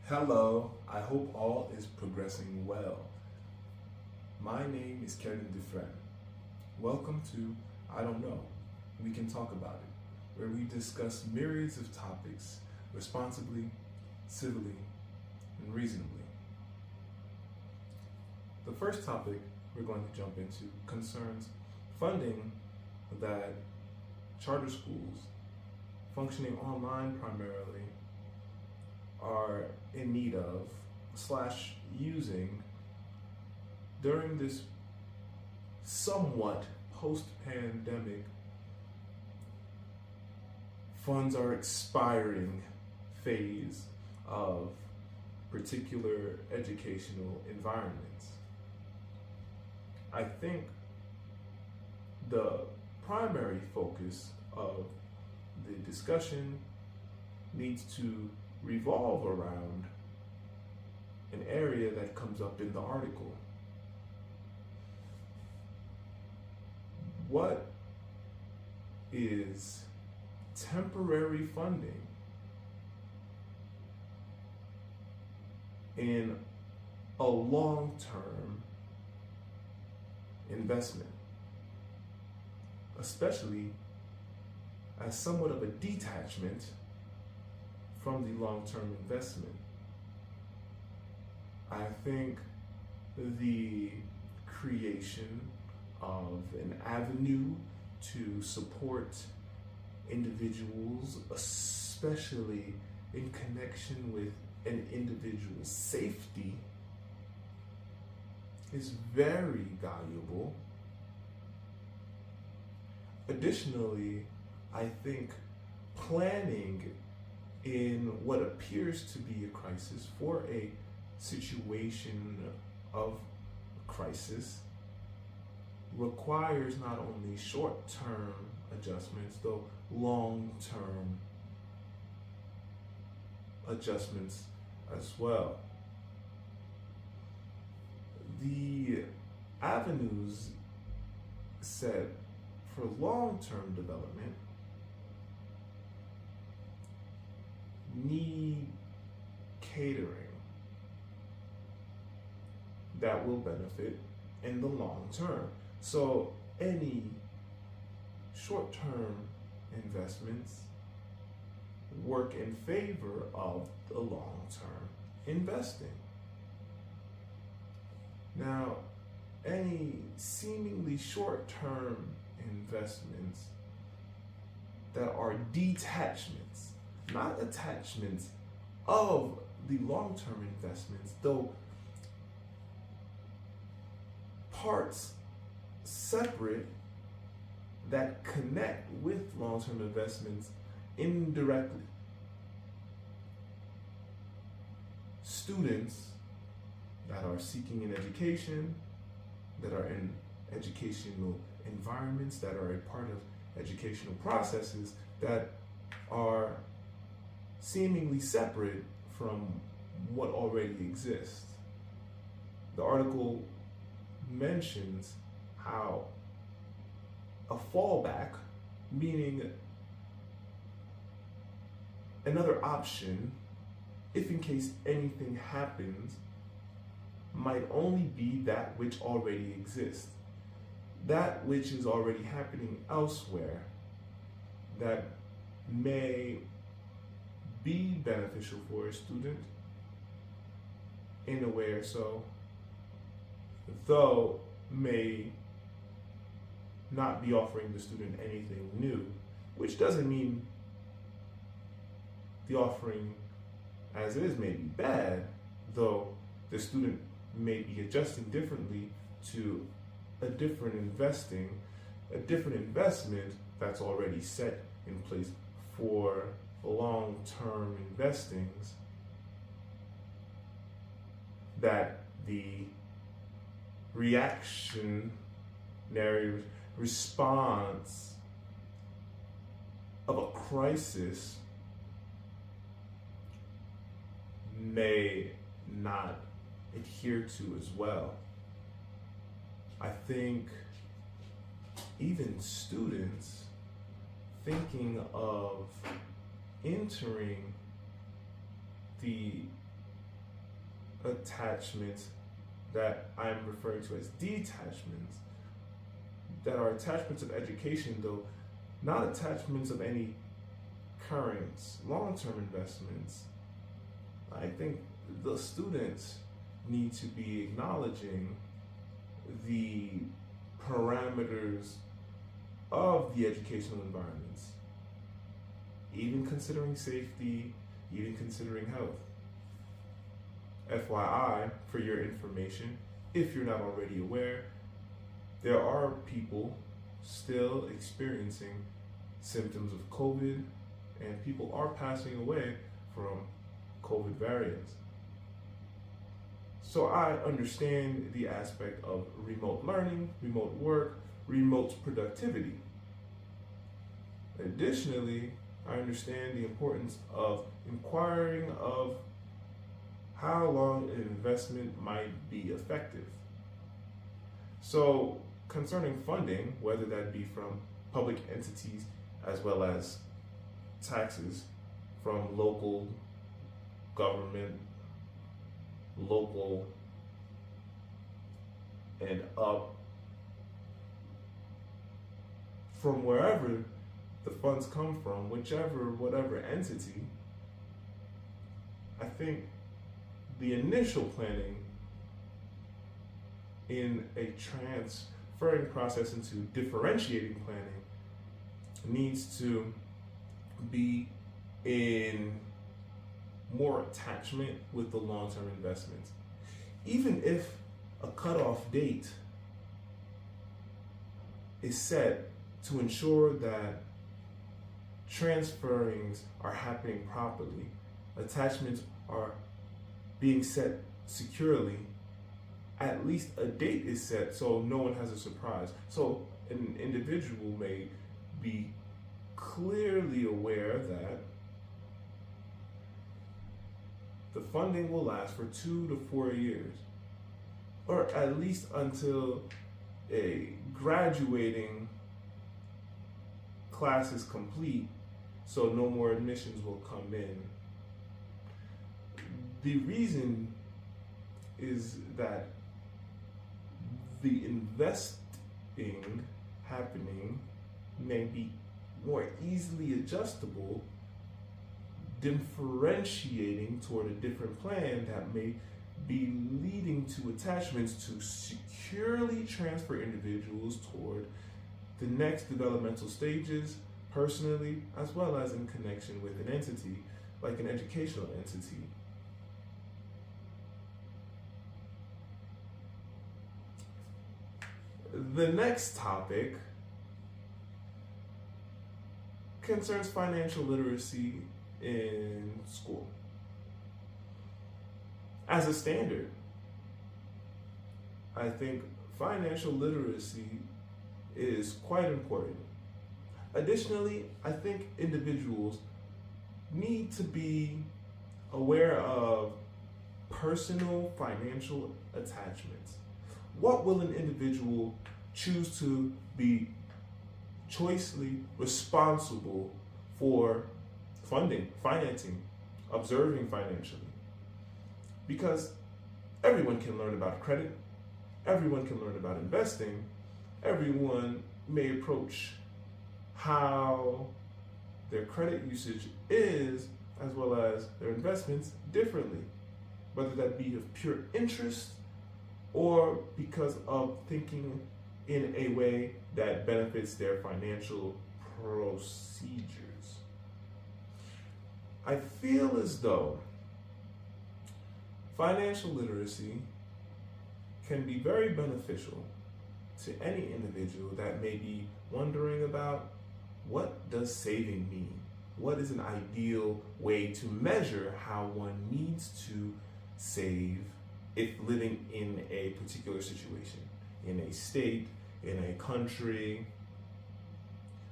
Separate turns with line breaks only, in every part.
Hello, I hope all is progressing well. My name is Kevin Dufresne. Welcome to I Don't Know, We Can Talk About It, where we discuss myriads of topics responsibly, civilly, and reasonably. The first topic we're going to jump into concerns funding that charter schools, functioning online primarily, are in need of / using during this somewhat post-pandemic funds are expiring phase of particular educational environments. I think the primary focus of the discussion needs to revolve around an area that comes up in the article. What is temporary funding in a long-term investment, especially as somewhat of a detachment from the long-term investment? I think the creation of an avenue to support individuals, especially in connection with an individual's safety, is very valuable. Additionally, I think planning in what appears to be a crisis for a situation of crisis requires not only short-term adjustments, though long-term adjustments as well. The avenues set for long-term development need catering that will benefit in the long term. So any short-term investments work in favor of the long-term investing. Now, any seemingly short-term investments that are detachments, not attachments of the long-term investments, though parts separate that connect with long-term investments indirectly. Students that are seeking an education, that are in educational environments, that are a part of educational processes that are seemingly separate from what already exists. The article mentions how a fallback, meaning another option, if in case anything happens, might only be that which already exists. That which is already happening elsewhere that may be beneficial for a student in a way or so, though may not be offering the student anything new, which doesn't mean the offering as is may be bad, though the student may be adjusting differently to a different investment that's already set in place for long-term investings, that the reactionary response of a crisis may not adhere to as well. I think even students thinking of entering the attachments that I'm referring to as detachments, that are attachments of education, though not attachments of any current long-term investments. I think the students need to be acknowledging the parameters of the educational environments, even considering safety, even considering health. FYI, for your information, if you're not already aware, there are people still experiencing symptoms of COVID, and people are passing away from COVID variants. So I understand the aspect of remote learning, remote work, remote productivity. Additionally, I understand the importance of inquiring of how long an investment might be effective. So concerning funding, whether that be from public entities as well as taxes from local government, local and up, from wherever the funds come from, whatever entity, I think the initial planning in a transferring process into differentiating planning needs to be in more attachment with the long-term investments. Even if a cutoff date is set to ensure that transferings are happening properly, attachments are being set securely, at least a date is set so no one has a surprise. So an individual may be clearly aware that the funding will last for 2 to 4 years, or at least until a graduating class is complete, so no more admissions will come in. The reason is that the investing happening may be more easily adjustable, differentiating toward a different plan that may be leading to attachments to securely transfer individuals toward the next developmental stages, personally, as well as in connection with an entity, like an educational entity. The next topic concerns financial literacy in school. As a standard, I think financial literacy is quite important. Additionally, I think individuals need to be aware of personal financial attachments. What will an individual choose to be choicely responsible for funding, financing, observing financially? Because everyone can learn about credit, everyone can learn about investing, everyone may approach how their credit usage is, as well as their investments, differently, whether that be of pure interest or because of thinking in a way that benefits their financial procedures. I feel as though financial literacy can be very beneficial to any individual that may be wondering about, what does saving mean? What is an ideal way to measure how one needs to save if living in a particular situation, in a state, in a country,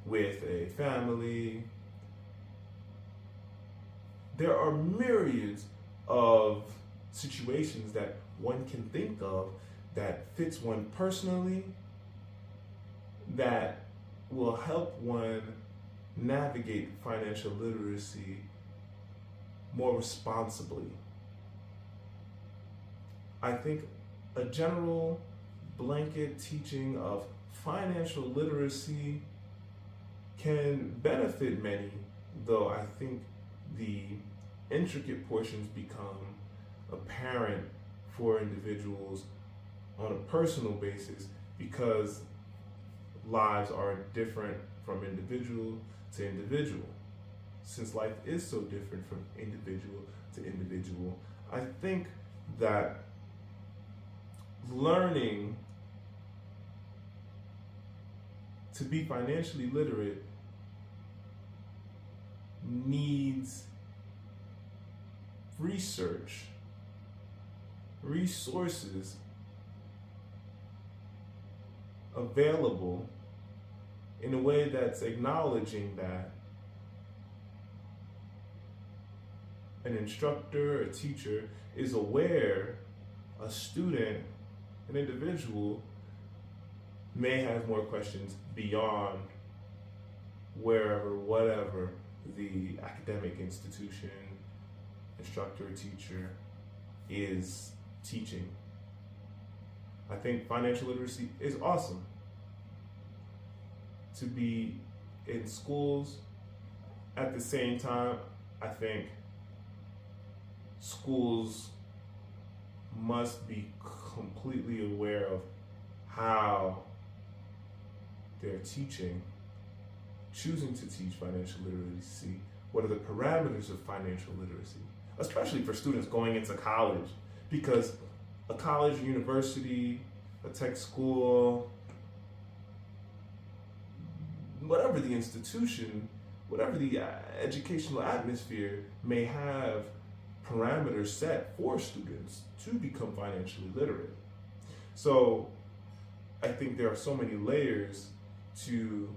with a family? There are myriads of situations that one can think of that fits one personally, that will help one navigate financial literacy more responsibly. I think a general blanket teaching of financial literacy can benefit many, though I think the intricate portions become apparent for individuals on a personal basis because lives are different from individual to individual. Since life is so different from individual to individual, I think that learning to be financially literate needs research, resources available in a way that's acknowledging that an instructor, a teacher is aware a student, an individual, may have more questions beyond wherever, whatever the academic institution, instructor, or teacher is teaching. I think financial literacy is awesome. To be in schools, at the same time, I think schools must be completely aware of how they're teaching, choosing to teach financial literacy. What are the parameters of financial literacy? Especially for students going into college, because a college, university, a tech school, whatever the institution, whatever the educational atmosphere may have parameters set for students to become financially literate. So I think there are so many layers to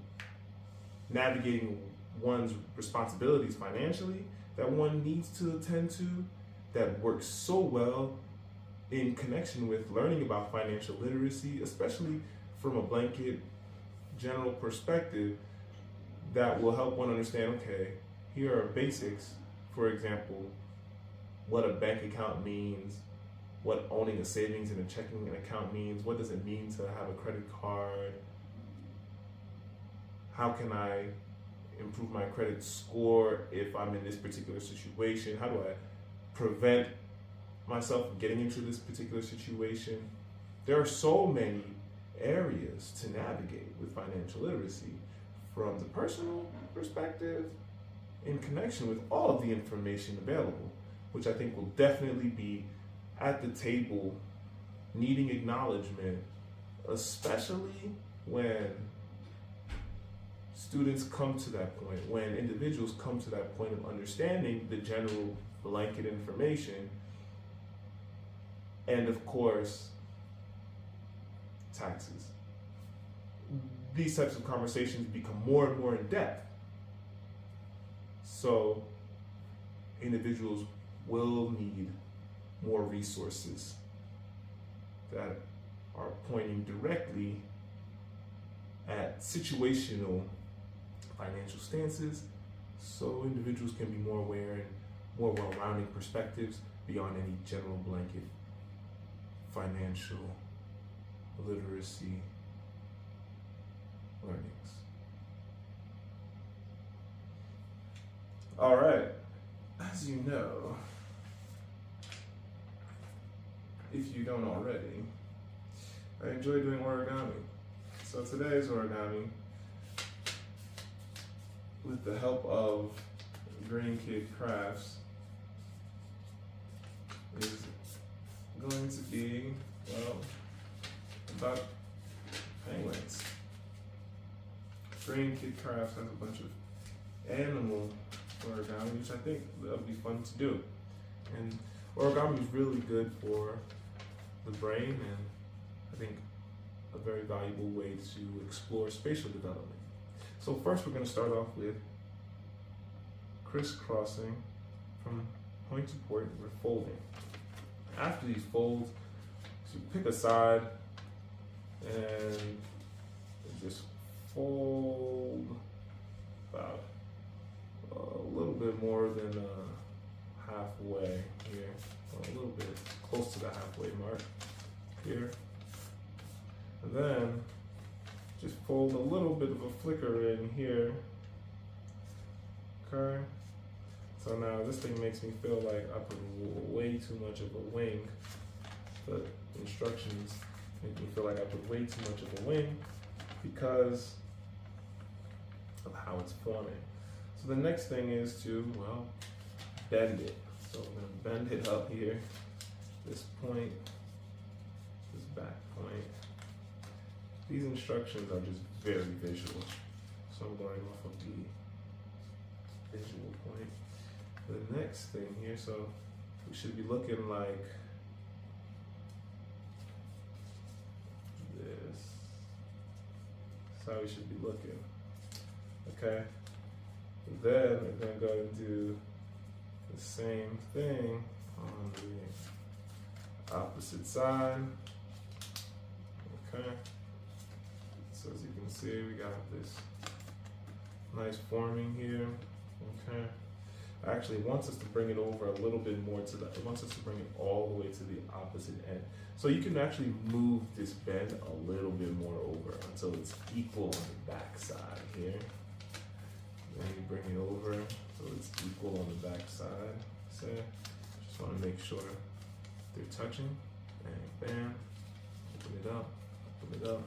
navigating one's responsibilities financially that one needs to attend to, that works so well in connection with learning about financial literacy, especially from a blanket general perspective, that will help one understand, okay, here are basics. For example, what a bank account means, what owning a savings and a checking account means, what does it mean to have a credit card, how can I improve my credit score if I'm in this particular situation, how do I prevent myself from getting into this particular situation. There are so many areas to navigate with financial literacy, from the personal perspective in connection with all of the information available, which I think will definitely be at the table needing acknowledgement, especially when students come to that point, when individuals come to that point of understanding the general blanket information, and of course, taxes. These types of conversations become more and more in depth. So individuals will need more resources that are pointing directly at situational financial stances, so individuals can be more aware and more well-rounded perspectives beyond any general blanket financial literacy learnings. All right, as you know, if you don't already, I enjoy doing origami. So today's origami, with the help of Green Kid Crafts, is going to be, well, about penguins. Green Kid Crafts has a bunch of animal origami, which I think that'll be fun to do. And origami is really good for the brain, and I think a very valuable way to explore spatial development. So first we're going to start off with crisscrossing from point to point. We're folding. After these folds, so pick a side and just fold about a little bit more than halfway here, or a little bit close to the halfway mark here. And then just fold a little bit of a flicker in here. Okay. So now this thing makes me feel like I put way too much of a wing. The instructions make me feel like I put way too much of a wing because of how it's forming. So the next thing is to, well, bend it. So I'm gonna bend it up here, this point, this back point. These instructions are just very visual. So I'm going off of the visual point. The next thing here, so we should be looking like this. That's how we should be looking. Okay. Then we're gonna go and do the same thing on the opposite side. Okay. So as you can see, we got this nice forming here. Okay. Actually, it wants us to bring it over a little bit more to the, it wants us to bring it all the way to the opposite end. So you can actually move this bend a little bit more over until it's equal on the back side here. Then you bring it over so it's equal on the back side. So just want to make sure they're touching. And bam, open it up, open it up.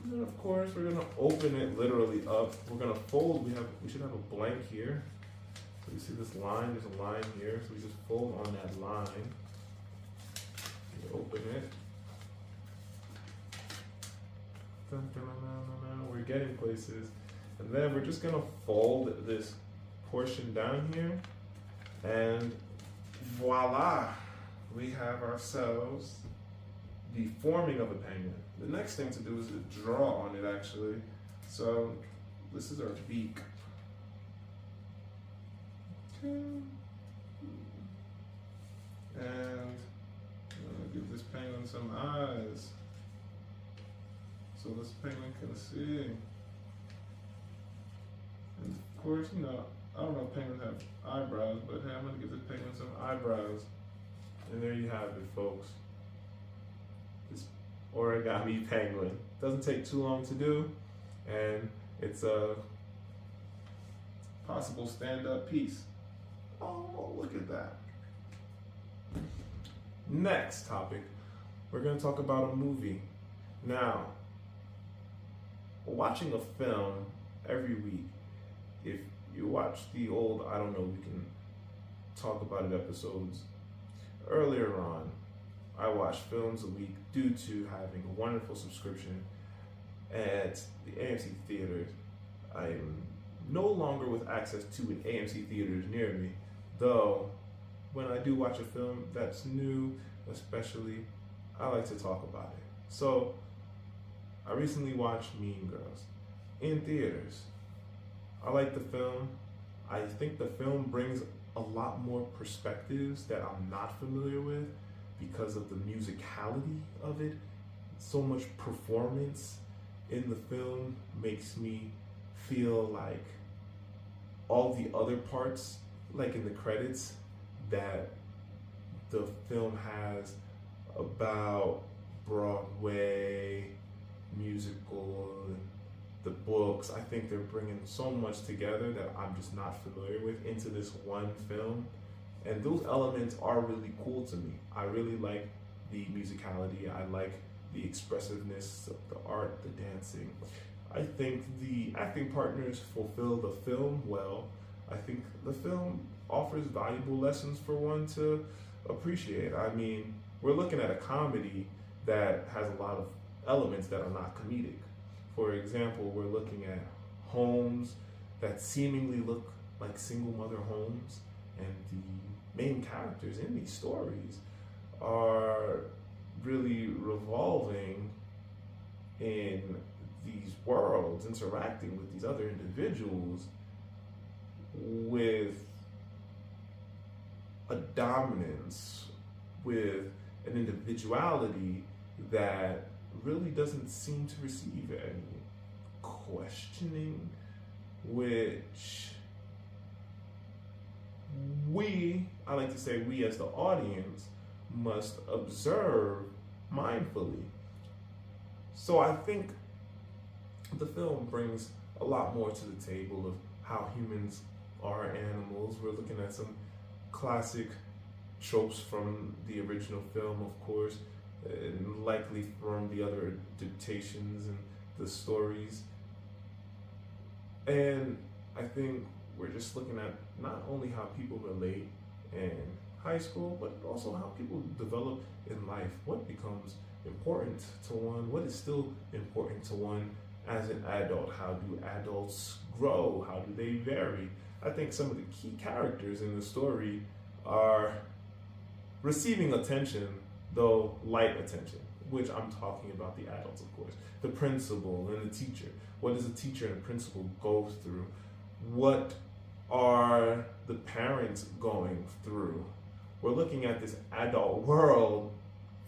And then of course we're gonna open it literally up. We're gonna fold. We should have a blank here. So you see this line, there's a line here, so we just fold on that line. You open it. Dun, dun, dun, dun, dun. We're getting places. And then we're just gonna fold this portion down here, and voila, we have ourselves the forming of a penguin. The next thing to do is to draw on it actually. So this is our beak. Okay. And I'm gonna give this penguin some eyes so this penguin can see. And of course, you know, I don't know if penguins have eyebrows, but hey, I'm gonna give this penguin some eyebrows. And there you have it, folks. This origami penguin. Doesn't take too long to do, and it's a possible stand-up piece. Oh, look at that. Next topic, we're gonna talk about a movie. Now, watching a film every week, if you watch the old, I don't know, we can talk about it episodes earlier on, I watch films a week due to having a wonderful subscription at the AMC theaters. I am no longer with access to an AMC theaters near me, though when I do watch a film that's new, especially, I like to talk about it. So I recently watched Mean Girls in theaters. I like the film. I think the film brings a lot more perspectives that I'm not familiar with because of the musicality of it. So much performance in the film makes me feel like all the other parts, like in the credits, that the film has about Broadway, musical, the books. I think they're bringing so much together that I'm just not familiar with into this one film. And those elements are really cool to me. I really like the musicality. I like the expressiveness of the art, the dancing. I think the acting partners fulfill the film well. I think the film offers valuable lessons for one to appreciate. I mean, we're looking at a comedy that has a lot of elements that are not comedic. For example, we're looking at homes that seemingly look like single mother homes, and the main characters in these stories are really revolving in these worlds, interacting with these other individuals with a dominance, with an individuality that really doesn't seem to receive any questioning, which I like to say we as the audience, must observe mindfully. So I think the film brings a lot more to the table of how humans are animals. We're looking at some classic tropes from the original film, of course, and likely from the other adaptations and the stories. And I think we're just looking at not only how people relate in high school, but also how people develop in life. What becomes important to one? What is still important to one as an adult? How do adults grow? How do they vary? I think some of the key characters in the story are receiving attention, though light attention, which I'm talking about the adults, of course. The principal and the teacher. What does a teacher and a principal go through? What are the parents going through? We're looking at this adult world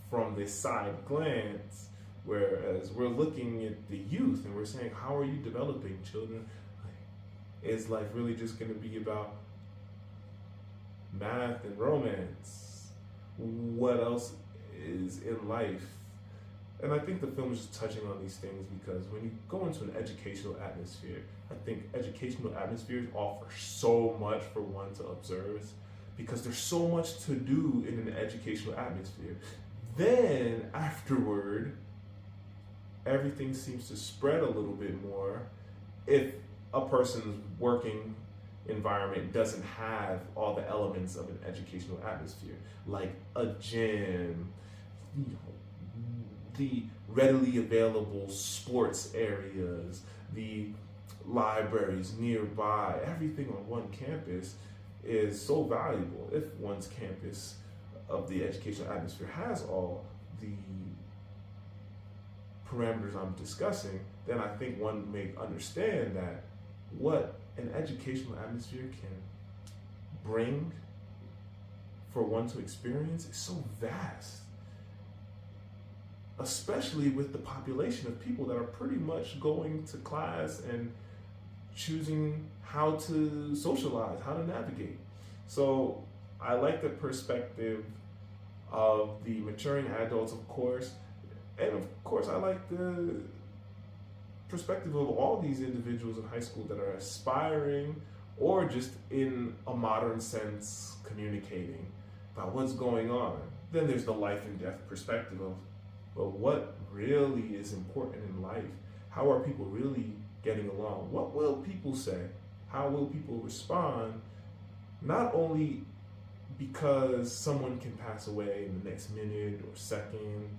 from this side glance, whereas we're looking at the youth and we're saying, how are you developing, children? Is life really just going to be about math and romance? What else is in life? And I think the film is just touching on these things because when you go into an educational atmosphere, I think educational atmospheres offer so much for one to observe because there's so much to do in an educational atmosphere. Then afterward, everything seems to spread a little bit more if a person's working environment doesn't have all the elements of an educational atmosphere, like a gym, the readily available sports areas, the libraries nearby. Everything on one campus is so valuable if one's campus of the educational atmosphere has all the parameters I'm discussing. Then I think one may understand that what an educational atmosphere can bring for one to experience is so vast, especially with the population of people that are pretty much going to class and choosing how to socialize, how to navigate. So I like the perspective of the maturing adults, of course, and of course I like the perspective of all these individuals in high school that are aspiring or just in a modern sense communicating about what's going on. Then there's the life and death perspective of, well, what really is important in life? How are people really getting along? What will people say? How will people respond? Not only because someone can pass away in the next minute or second,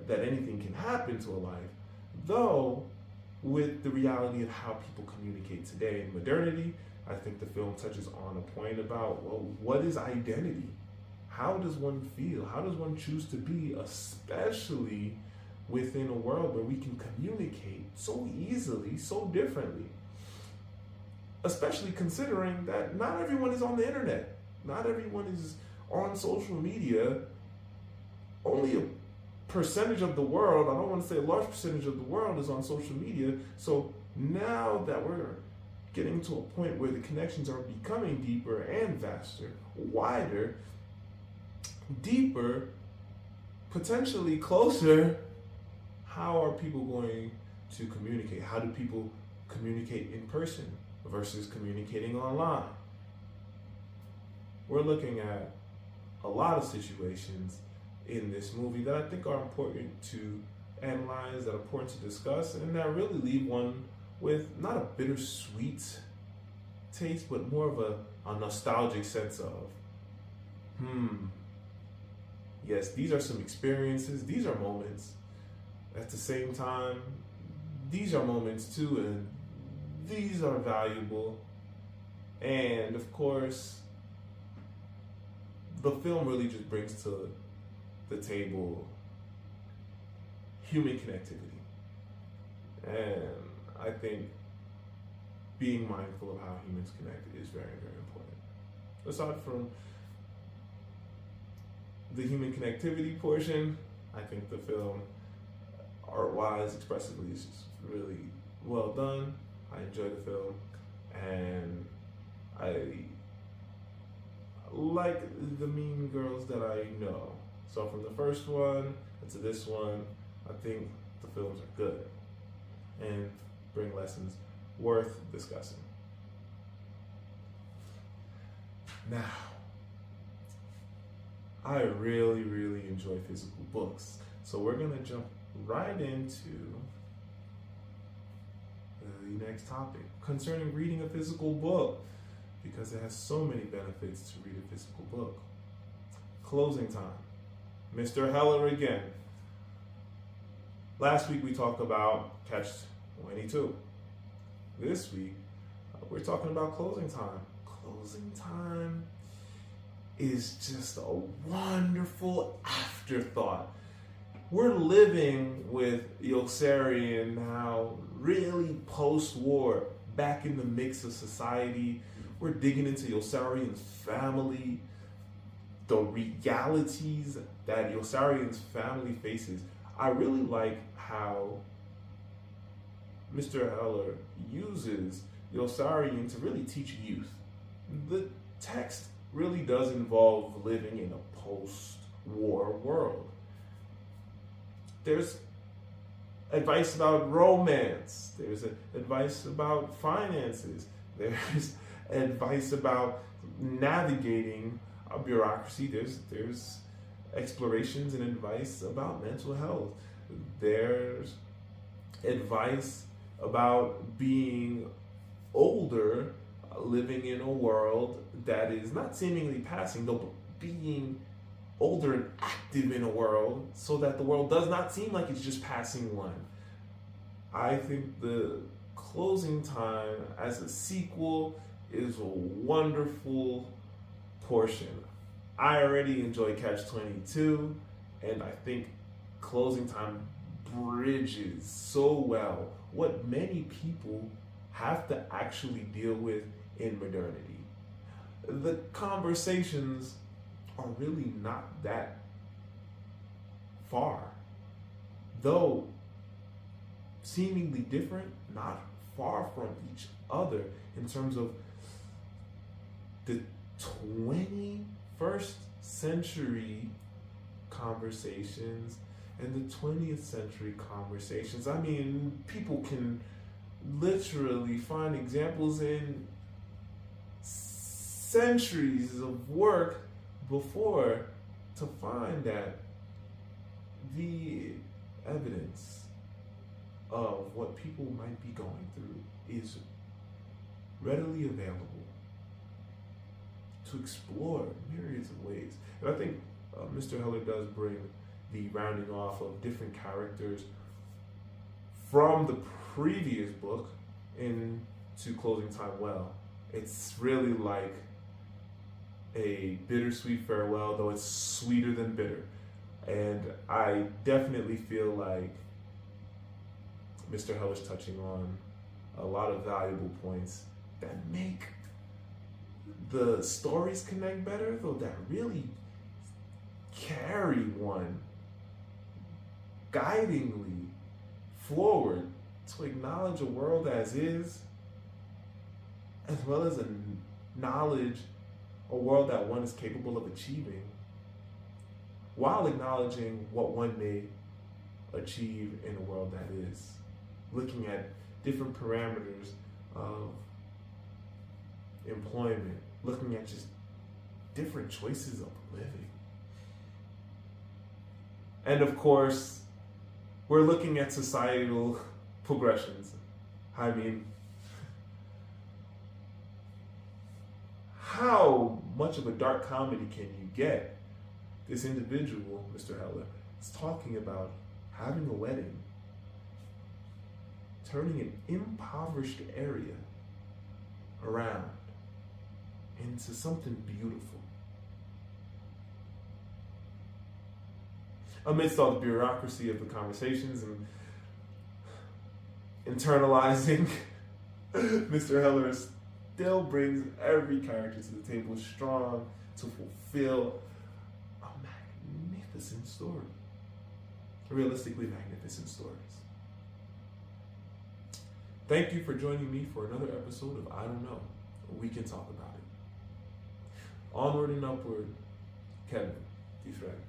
that anything can happen to a life, though with the reality of how people communicate today in modernity, I think the film touches on a point about, well, what is identity? How does one feel? How does one choose to be, especially within a world where we can communicate so easily, so differently? Especially considering that not everyone is on the internet. Not everyone is on social media. Only a percentage of the world, I don't want to say a large percentage of the world, is on social media. So now that we're getting to a point where the connections are becoming deeper and vaster, wider, deeper, potentially closer, how are people going to communicate? How do people communicate in person versus communicating online? We're looking at a lot of situations in this movie that I think are important to analyze, that are important to discuss, and that really leave one with not a bittersweet taste, but more of a nostalgic sense of, yes, these are some experiences, these are moments. At the same time, these are moments too, and these are valuable. And of course, the film really just brings to the table human connectivity. And I think being mindful of how humans connect is very, very important. Aside from the human connectivity portion, I think the film, art-wise, expressively, is just really well done. I enjoy the film, and I like the mean girls that I know. So from the first one to this one, I think the films are good and bring lessons worth discussing. Now, I really, really enjoy physical books. So we're going to jump right into the next topic concerning reading a physical book, because it has so many benefits to read a physical book. Closing time. Mr. Heller again. Last week we talked about Catch-22. This week we're talking about closing time. Closing time is just a wonderful afterthought. We're living with Yossarian now, really post-war, back in the mix of society. We're digging into Yossarian's family, the realities that Yossarian's family faces. I really like how Mr. Heller uses Yossarian to really teach youth. The text really does involve living in a post-war world. There's advice about romance. There's advice about finances. There's advice about navigating a bureaucracy. There's explorations and advice about mental health. There's advice about being older, living in a world that is not seemingly passing, though, but being older and active in a world so that the world does not seem like it's just passing one. I think the closing time as a sequel is a wonderful portion. I already enjoy Catch-22, and I think closing time bridges so well what many people have to actually deal with in modernity. The conversations are really not that far, though seemingly different, not far from each other in terms of the 21st century conversations and the 20th century conversations. I mean, people can literally find examples in centuries of work before to find that the evidence of what people might be going through is readily available to explore myriads of ways. And I think Mr. Heller does bring the rounding off of different characters from the previous book into Closing Time well. It's really like a bittersweet farewell, though it's sweeter than bitter. And I definitely feel like Mr. Heller's touching on a lot of valuable points that make the stories connect better, though that really carry one guidingly forward to acknowledge a world as is, as well as acknowledge a world that one is capable of achieving, while acknowledging what one may achieve in a world that is. Looking at different parameters of employment, looking at just different choices of living. And of course, we're looking at societal progressions. I mean, how much of a dark comedy can you get? This individual, Mr. Heller, is talking about having a wedding, turning an impoverished area around into something beautiful. Amidst all the bureaucracy of the conversations and internalizing, Mr. Heller still brings every character to the table strong to fulfill a magnificent story. Realistically magnificent stories. Thank you for joining me for another episode of I Don't Know. We can talk about it. Onward and Upward, Kevin, Dufresne.